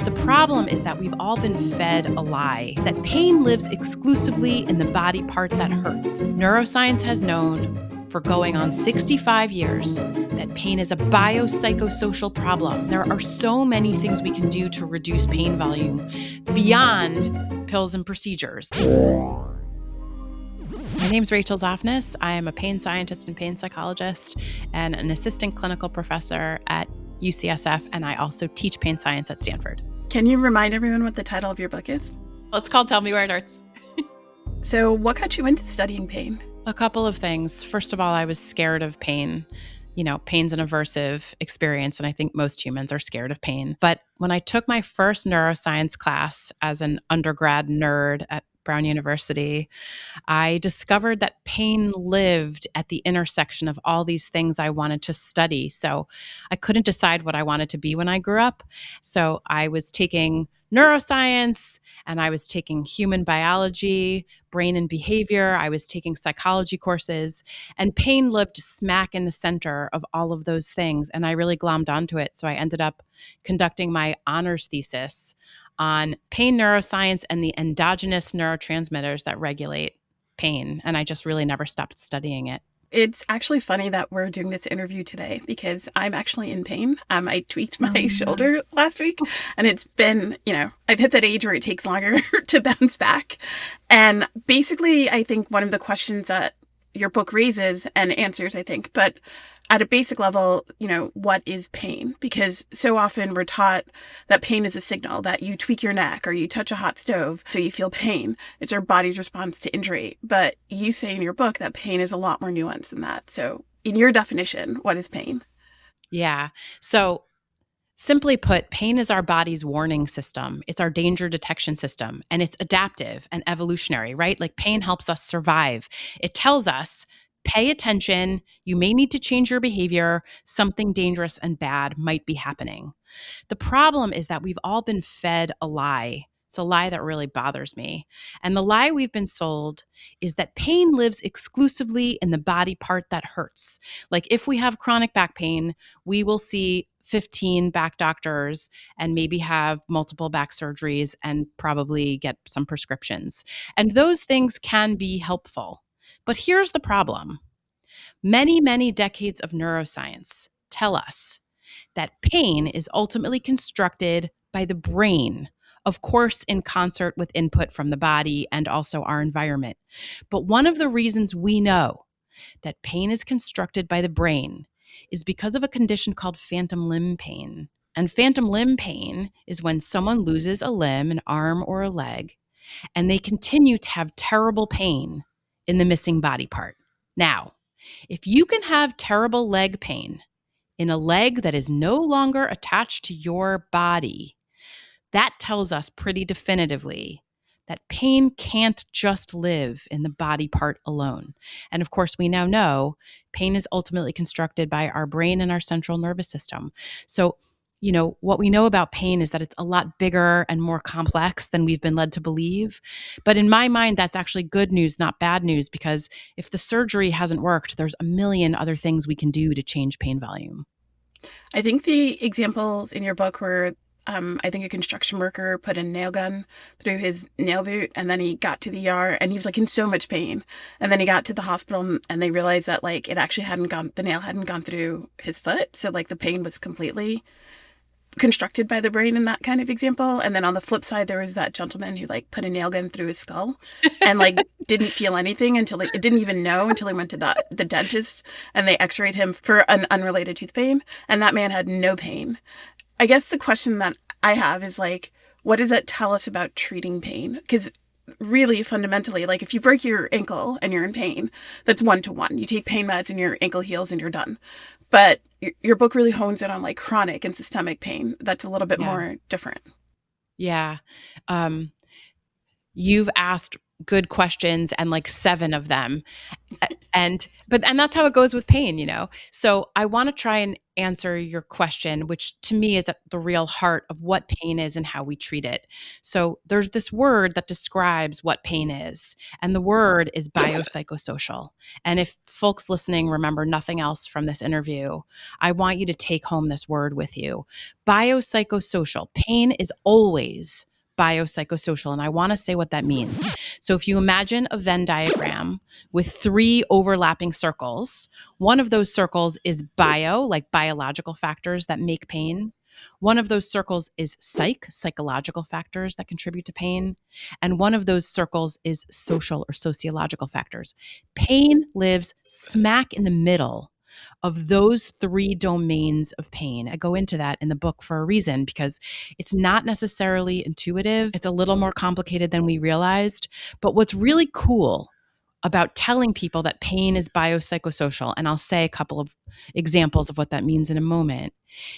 The problem is that we've all been fed a lie that pain lives exclusively in the body part that hurts. Neuroscience has known for going on 65 years that pain is a biopsychosocial problem. There are so many things we can do to reduce pain volume beyond pills and procedures. My name's Rachel Zoffness. I am a pain scientist and pain psychologist and an assistant clinical professor at UCSF, and I also teach pain science at Stanford. Can you remind everyone what the title of your book is? Well, it's called Tell Me Where It Hurts. So what got you into studying pain? A couple of things. First of all, I was scared of pain. You know, pain's an aversive experience, and I think most humans are scared of pain. But when I took my first neuroscience class as an undergrad nerd at Brown University, I discovered that pain lived at the intersection of all these things I wanted to study. So I couldn't decide what I wanted to be when I grew up. So I was taking neuroscience and I was taking human biology, brain and behavior. I was taking psychology courses, and pain lived smack in the center of all of those things. And I really glommed onto it. So I ended up conducting my honors thesis on pain neuroscience and the endogenous neurotransmitters that regulate pain. And I just really never stopped studying it. It's actually funny that we're doing this interview today because I'm actually in pain. I tweaked my shoulder last week, and it's been, I've hit that age where it takes longer to bounce back. And basically, I think one of the questions that your book raises and answers, I think, but at a basic level, what is pain? Because so often we're taught that pain is a signal, that you tweak your neck or you touch a hot stove so you feel pain. It's our body's response to injury. But you say in your book that pain is a lot more nuanced than that. So in your definition, what is pain? Yeah. So simply put, pain is our body's warning system. It's our danger detection system, and it's adaptive and evolutionary, right? Like pain helps us survive. It tells us, pay attention, you may need to change your behavior, something dangerous and bad might be happening. The problem is that we've all been fed a lie. It's a lie that really bothers me. And the lie we've been sold is that pain lives exclusively in the body part that hurts. Like if we have chronic back pain, we will see 15 back doctors and maybe have multiple back surgeries and probably get some prescriptions. And those things can be helpful. But here's the problem. Many, many decades of neuroscience tell us that pain is ultimately constructed by the brain, of course, in concert with input from the body and also our environment. But one of the reasons we know that pain is constructed by the brain is because of a condition called phantom limb pain. And phantom limb pain is when someone loses a limb, an arm or a leg, and they continue to have terrible pain in the missing body part. Now, if you can have terrible leg pain in a leg that is no longer attached to your body, that tells us pretty definitively that pain can't just live in the body part alone. And of course, we now know pain is ultimately constructed by our brain and our central nervous system. So, what we know about pain is that it's a lot bigger and more complex than we've been led to believe. But in my mind, that's actually good news, not bad news, because if the surgery hasn't worked, there's a million other things we can do to change pain volume. I think the examples in your book were, I think a construction worker put a nail gun through his nail boot, and then he got to the ER and he was like in so much pain. And then he got to the hospital and they realized that the nail hadn't gone through his foot. So the pain was completely constructed by the brain in that kind of example. And then on the flip side, there was that gentleman who put a nail gun through his skull and didn't feel anything until it didn't even know until he went to the dentist and they x-rayed him for an unrelated tooth pain. And that man had no pain. I guess the question that I have is what does that tell us about treating pain? Because really fundamentally, if you break your ankle and you're in pain, that's 1-to-1. You take pain meds and your ankle heals and you're done. But your book really hones in on chronic and systemic pain. That's a little bit more different. Yeah. You've asked good questions and like 7 of them. And that's how it goes with pain, So I want to try and answer your question, which to me is at the real heart of what pain is and how we treat it. So there's this word that describes what pain is, and the word is biopsychosocial. And if folks listening remember nothing else from this interview, I want you to take home this word with you. Biopsychosocial. Pain is always biopsychosocial. And I want to say what that means. So if you imagine a Venn diagram with 3 overlapping circles, one of those circles is bio, like biological factors that make pain. One of those circles is psychological factors that contribute to pain. And one of those circles is social or sociological factors. Pain lives smack in the middle of those 3 domains of pain. I go into that in the book for a reason, because it's not necessarily intuitive. It's a little more complicated than we realized. But what's really cool about telling people that pain is biopsychosocial, and I'll say a couple of examples of what that means in a moment,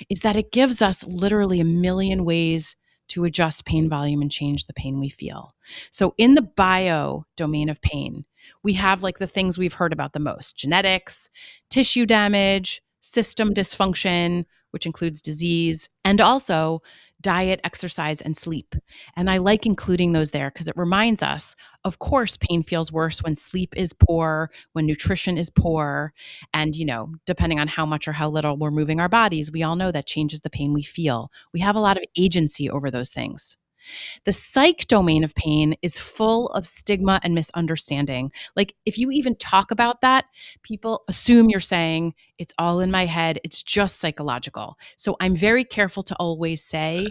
is that it gives us literally a million ways to adjust pain volume and change the pain we feel. So in the bio domain of pain, we have like the things we've heard about the most: genetics, tissue damage, system dysfunction, which includes disease, and also diet, exercise, and sleep. And I like including those there because it reminds us, of course, pain feels worse when sleep is poor, when nutrition is poor. And, depending on how much or how little we're moving our bodies, we all know that changes the pain we feel. We have a lot of agency over those things. The psych domain of pain is full of stigma and misunderstanding. Like, if you even talk about that, people assume you're saying it's all in my head, it's just psychological. So I'm very careful to always say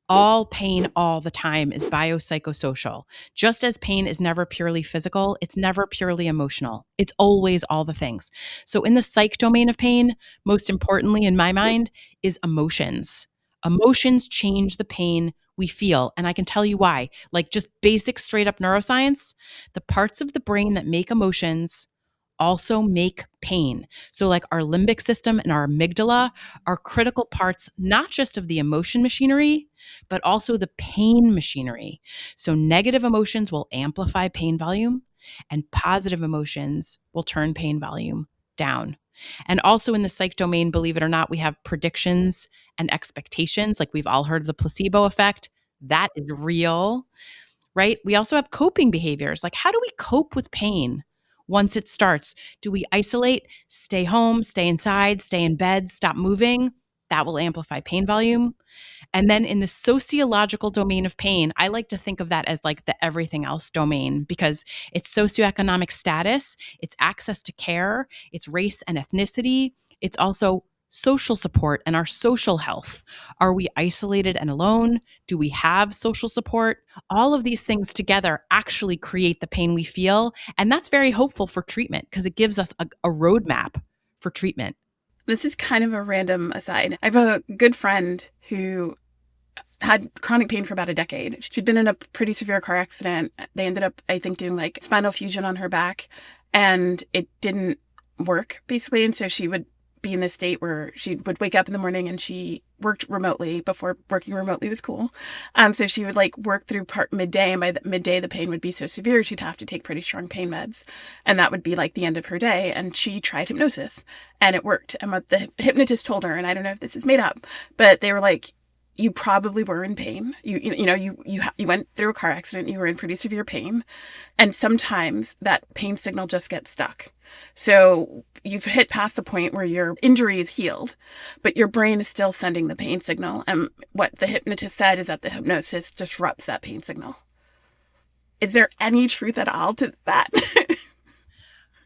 all pain all the time is biopsychosocial. Just as pain is never purely physical, it's never purely emotional. It's always all the things. So in the psych domain of pain, most importantly in my mind, is emotions. Emotions change the pain we feel. And I can tell you why. Like, just basic straight up neuroscience, the parts of the brain that make emotions also make pain. So like our limbic system and our amygdala are critical parts, not just of the emotion machinery, but also the pain machinery. So negative emotions will amplify pain volume, and positive emotions will turn pain volume down. And also in the psych domain, believe it or not, we have predictions and expectations. Like, we've all heard of the placebo effect. That is real, right? We also have coping behaviors. Like, how do we cope with pain once it starts? Do we isolate, stay home, stay inside, stay in bed, stop moving? That will amplify pain volume. And then in the sociological domain of pain, I like to think of that as like the everything else domain, because it's socioeconomic status, it's access to care, it's race and ethnicity, it's also social support and our social health. Are we isolated and alone? Do we have social support? All of these things together actually create the pain we feel. And that's very hopeful for treatment because it gives us a roadmap for treatment. This is kind of a random aside. I have a good friend who had chronic pain for about a decade. She'd been in a pretty severe car accident. They ended up, I think, doing like spinal fusion on her back, and it didn't work basically. And so she would be in this state where she would wake up in the morning, and she worked remotely before working remotely was cool. So she would like work through part midday, and by the midday the pain would be so severe she'd have to take pretty strong pain meds, and that would be like the end of her day. And she tried hypnosis, and it worked. And what the hypnotist told her, and I don't know if this is made up, but they were like, you probably were in pain. You went through a car accident. You were in pretty severe pain. And sometimes that pain signal just gets stuck. So you've hit past the point where your injury is healed, but your brain is still sending the pain signal. And what the hypnotist said is that the hypnosis disrupts that pain signal. Is there any truth at all to that?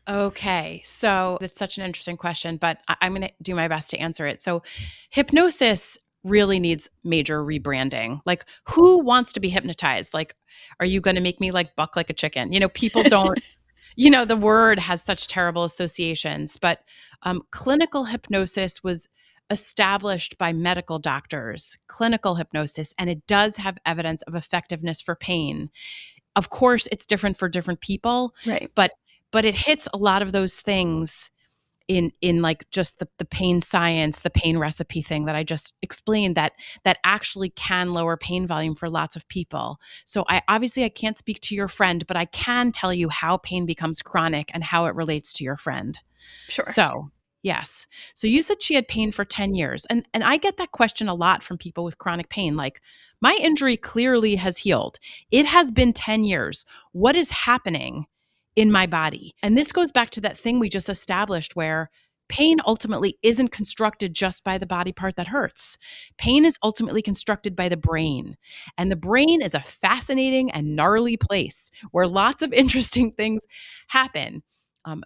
Okay, so it's such an interesting question, but I'm going to do my best to answer it. So hypnosis really needs major rebranding. Like, who wants to be hypnotized? Like, are you going to make me like buck like a chicken? People don't, the word has such terrible associations, but clinical hypnosis was established by medical doctors, clinical hypnosis, and it does have evidence of effectiveness for pain. Of course, it's different for different people, Right. but it hits a lot of those things in like just the pain science, the pain recipe thing that I just explained, that actually can lower pain volume for lots of people. So I can't speak to your friend, but I can tell you how pain becomes chronic and how it relates to your friend. Sure. So, yes. So you said she had pain for 10 years. And I get that question a lot from people with chronic pain. Like, my injury clearly has healed. It has been 10 years. What is happening in my body? And this goes back to that thing we just established where pain ultimately isn't constructed just by the body part that hurts. Pain is ultimately constructed by the brain. And the brain is a fascinating and gnarly place where lots of interesting things happen.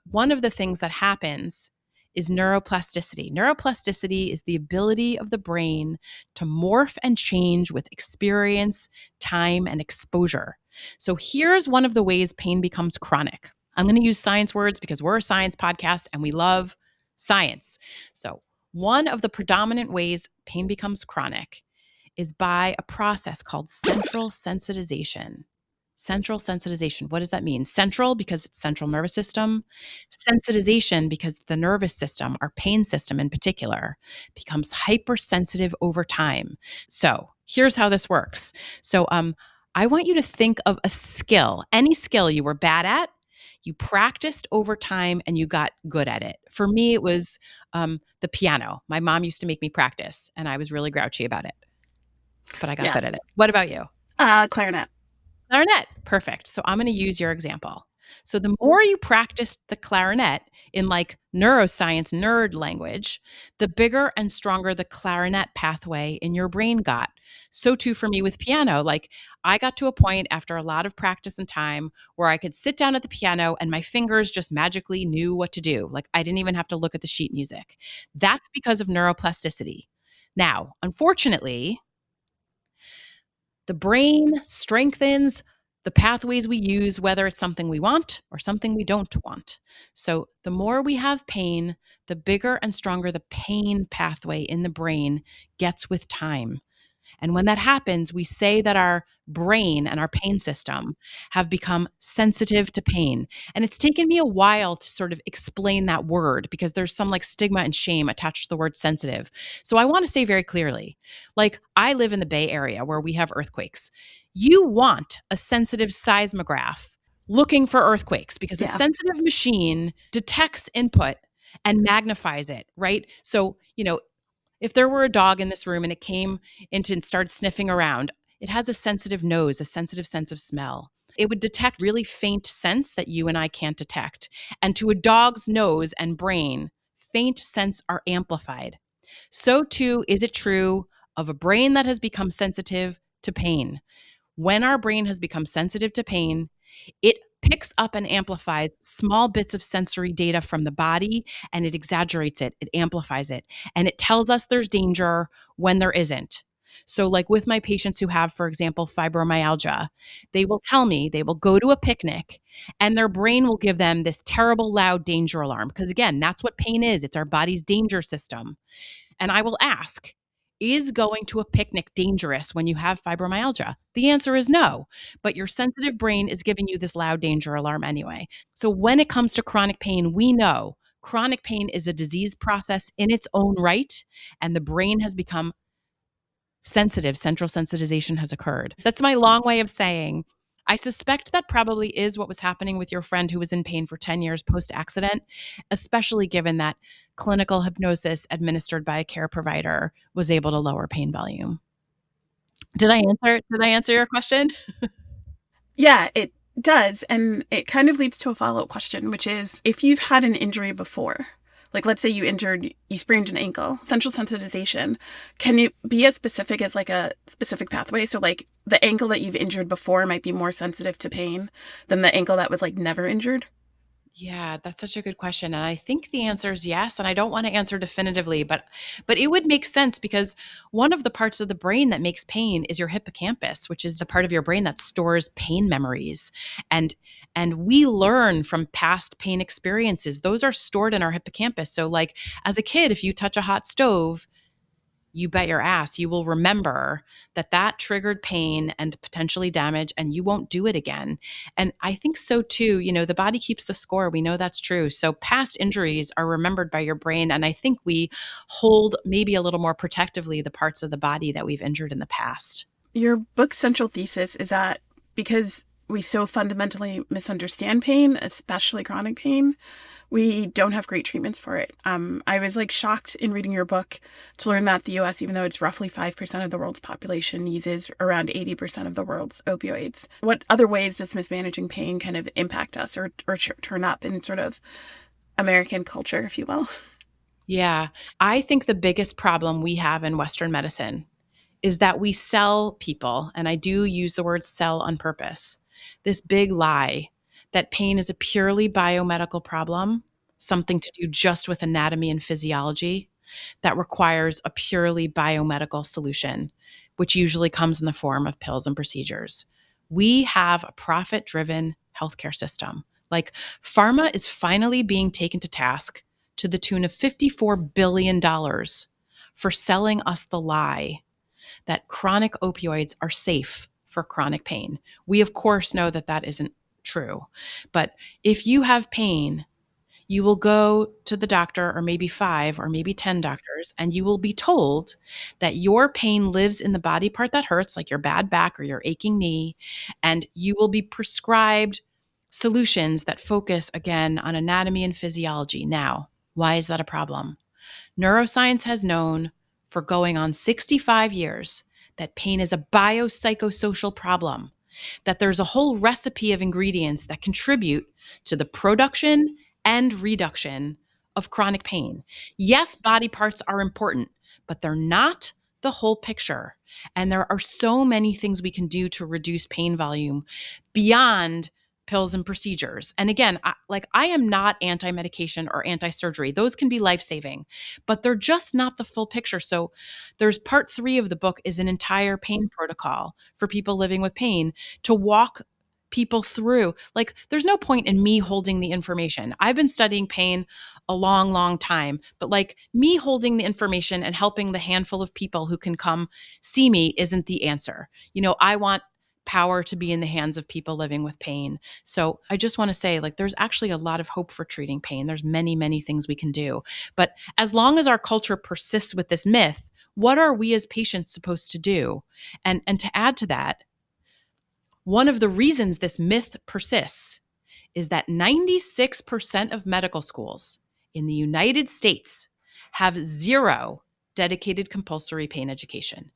One of the things that happens is neuroplasticity. Neuroplasticity is the ability of the brain to morph and change with experience, time, and exposure. So here's one of the ways pain becomes chronic. I'm going to use science words because we're a science podcast and we love science. So one of the predominant ways pain becomes chronic is by a process called central sensitization. Central sensitization. What does that mean? Central because it's central nervous system. Sensitization because the nervous system, our pain system in particular, becomes hypersensitive over time. So here's how this works. So I want you to think of a skill, any skill you were bad at, you practiced over time and you got good at it. For me, it was the piano. My mom used to make me practice and I was really grouchy about it, but I got good at it. What about you? Clarinet. Clarinet. Perfect. So I'm going to use your example. So the more you practiced the clarinet in like neuroscience nerd language, the bigger and stronger the clarinet pathway in your brain got. So too for me with piano. Like, I got to a point after a lot of practice and time where I could sit down at the piano and my fingers just magically knew what to do. Like, I didn't even have to look at the sheet music. That's because of neuroplasticity. Now, unfortunately, the brain strengthens the pathways we use, whether it's something we want or something we don't want. So the more we have pain, the bigger and stronger the pain pathway in the brain gets with time. And when that happens, we say that our brain and our pain system have become sensitive to pain. And it's taken me a while to sort of explain that word because there's some like stigma and shame attached to the word sensitive. So I want to say very clearly, like, I live in the Bay Area where we have earthquakes. You want a sensitive seismograph looking for earthquakes because a sensitive machine detects input and magnifies it, right? So, if there were a dog in this room and it came into and started sniffing around, it has a sensitive nose, a sensitive sense of smell. It would detect really faint scents that you and I can't detect. And to a dog's nose and brain, faint scents are amplified. So too is it true of a brain that has become sensitive to pain. When our brain has become sensitive to pain, it picks up and amplifies small bits of sensory data from the body and it exaggerates it, it amplifies it, and it tells us there's danger when there isn't. So, like with my patients who have, for example, fibromyalgia, they will tell me they will go to a picnic and their brain will give them this terrible loud danger alarm. Because again, that's what pain is. It's our body's danger system. And I will ask, is going to a picnic dangerous when you have fibromyalgia? The answer is no, but your sensitive brain is giving you this loud danger alarm anyway. So when it comes to chronic pain, we know chronic pain is a disease process in its own right, and the brain has become sensitive. Central sensitization has occurred. That's my long way of saying I suspect that probably is what was happening with your friend who was in pain for 10 years post-accident, especially given that clinical hypnosis administered by a care provider was able to lower pain volume. Did I answer your question? Yeah, it does. And it kind of leads to a follow-up question, which is, if you've had an injury before, like let's say you sprained an ankle, central sensitization, can you be as specific as like a specific pathway? So like the ankle that you've injured before might be more sensitive to pain than the ankle that was like never injured? Yeah, that's such a good question. And I think the answer is yes. And I don't want to answer definitively, but it would make sense because one of the parts of the brain that makes pain is your hippocampus, which is a part of your brain that stores pain memories. And we learn from past pain experiences. Those are stored in our hippocampus. So like as a kid, if you touch a hot stove, you bet your ass you will remember that that triggered pain and potentially damage, and you won't do it again. And I think so too. The body keeps the score. We know that's true. So past injuries are remembered by your brain. And I think we hold maybe a little more protectively the parts of the body that we've injured in the past. Your book's central thesis is that because we so fundamentally misunderstand pain, especially chronic pain, we don't have great treatments for it. I was shocked in reading your book to learn that the US, even though it's roughly 5% of the world's population, uses around 80% of the world's opioids. What other ways does mismanaging pain kind of impact us or turn up in sort of American culture, if you will? Yeah. I think the biggest problem we have in Western medicine is that we sell people, and I do use the word sell on purpose, this big lie that pain is a purely biomedical problem, something to do just with anatomy and physiology, that requires a purely biomedical solution, which usually comes in the form of pills and procedures. We have a profit driven healthcare system. Pharma is finally being taken to task to the tune of $54 billion for selling us the lie that chronic opioids are safe for chronic pain. We, of course, know that that isn't true. But if you have pain, you will go to the doctor, or maybe 5 or maybe 10 doctors, and you will be told that your pain lives in the body part that hurts, like your bad back or your aching knee, and you will be prescribed solutions that focus, again, on anatomy and physiology. Now, why is that a problem? Neuroscience has known for going on 65 years that pain is a biopsychosocial problem, that there's a whole recipe of ingredients that contribute to the production and reduction of chronic pain. Yes, body parts are important, but they're not the whole picture. And there are so many things we can do to reduce pain volume beyond pills and procedures. And again, I am not anti-medication or anti-surgery. Those can be life-saving, but they're just not the full picture. So there's part 3 of the book is an entire pain protocol for people living with pain to walk people through. There's no point in me holding the information. I've been studying pain a long, long time, but me holding the information and helping the handful of people who can come see me isn't the answer. I want power to be in the hands of people living with pain. So I just want to say, there's actually a lot of hope for treating pain. There's many, many things we can do. But as long as our culture persists with this myth, what are we as patients supposed to do? And to add to that, one of the reasons this myth persists is that 96% of medical schools in the United States have 0 dedicated compulsory pain education.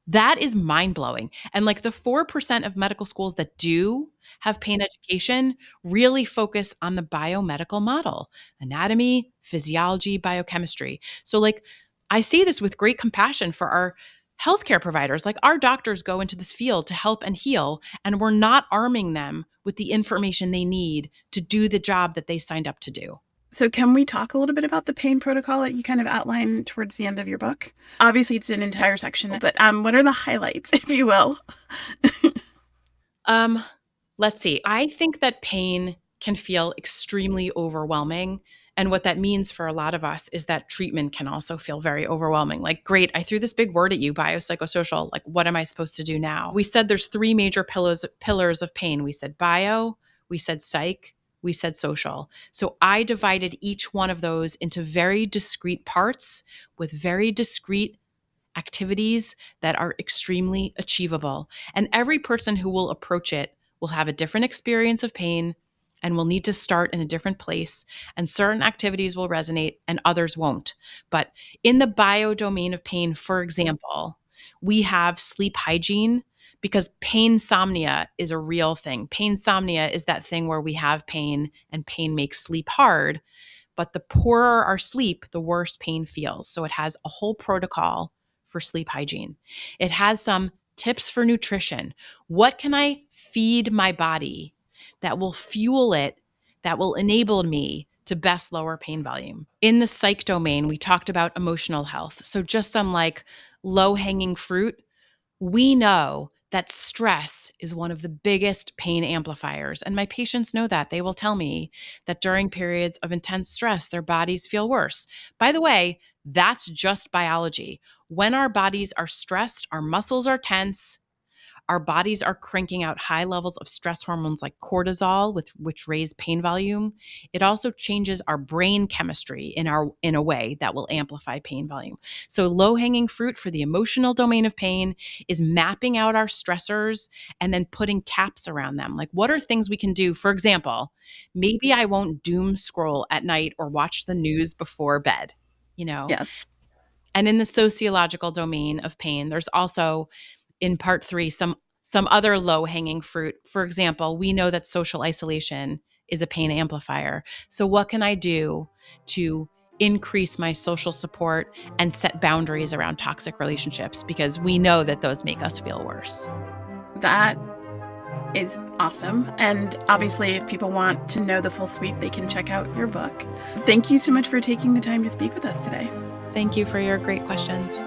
That is mind-blowing. And the 4% of medical schools that do have pain education really focus on the biomedical model, anatomy, physiology, biochemistry. So I say this with great compassion for our healthcare providers. Our doctors go into this field to help and heal, and we're not arming them with the information they need to do the job that they signed up to do. So can we talk a little bit about the pain protocol that you kind of outline towards the end of your book? Obviously, it's an entire section, but what are the highlights, if you will? Let's see. I think that pain can feel extremely overwhelming. And what that means for a lot of us is that treatment can also feel very overwhelming. Great, I threw this big word at you, biopsychosocial. What am I supposed to do now? We said there's 3 major pillars of pain. We said bio, we said psych, we said social. So I divided each one of those into very discrete parts with very discrete activities that are extremely achievable. And every person who will approach it will have a different experience of pain and will need to start in a different place. And certain activities will resonate and others won't. But in the bio domain of pain, for example, we have sleep hygiene, because painsomnia is a real thing. Painsomnia is that thing where we have pain and pain makes sleep hard, but the poorer our sleep, the worse pain feels. So it has a whole protocol for sleep hygiene. It has some tips for nutrition. What can I feed my body that will fuel it, that will enable me to best lower pain volume? In the psych domain, we talked about emotional health. So just some low-hanging fruit. We know that stress is one of the biggest pain amplifiers. And my patients know that. They will tell me that during periods of intense stress, their bodies feel worse. By the way, that's just biology. When our bodies are stressed, our muscles are tense, our bodies are cranking out high levels of stress hormones like cortisol, which raise pain volume. It also changes our brain chemistry in a way that will amplify pain volume. So low-hanging fruit for the emotional domain of pain is mapping out our stressors and then putting caps around them. Like, what are things we can do? For example, maybe I won't doom scroll at night or watch the news before bed, you know? Yes. And in the sociological domain of pain, there's also in part 3 some other low-hanging fruit. For example, we know that social isolation is a pain amplifier. So what can I do to increase my social support and set boundaries around toxic relationships? Because we know that those make us feel worse. That is awesome. And obviously, if people want to know the full suite, they can check out your book. Thank you so much for taking the time to speak with us today. Thank you for your great questions.